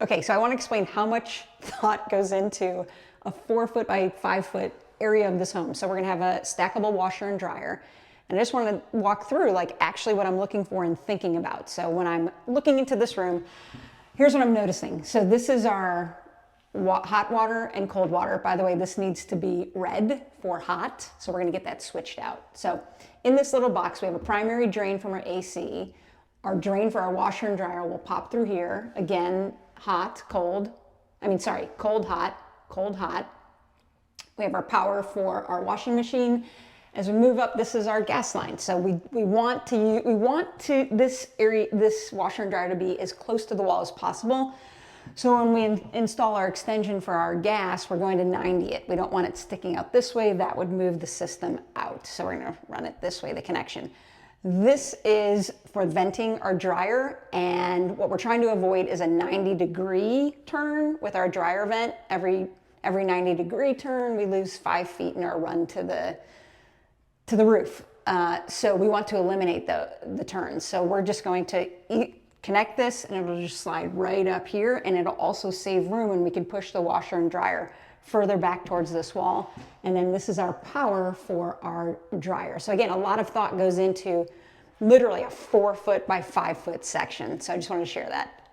Okay, so I want to explain how much thought goes into a 4 foot by 5 foot area of this home. So we're gonna have a stackable washer and dryer. And I just want to walk through like actually what I'm looking for and thinking about. So when I'm looking into this room, here's what I'm noticing. So this is our hot water and cold water. By the way, this needs to be red for hot. So we're gonna get that switched out. So in this little box, we have a primary drain from our AC. Our drain for our washer and dryer will pop through here. Again, hot, cold. Cold, hot, cold, hot. We have our power for our washing machine. As we move up, this is our gas line. So we want this washer and dryer to be as close to the wall as possible. So when we install our extension for our gas, we're going to 90 it. We don't want it sticking out this way. That would move the system out. So we're gonna run it this way, the connection. This is for venting our dryer, and what we're trying to avoid is a 90-degree turn with our dryer vent. Every 90-degree turn, we lose 5 feet in our run to the roof. So we want to eliminate the turns. So we're just going to connect this, and it'll just slide right up here, and it'll also save room, and we can push the washer and dryer further back towards this wall. And then this is our power for our dryer. So again, a lot of thought goes into literally a 4 foot by 5 foot section. So I just wanted to share that.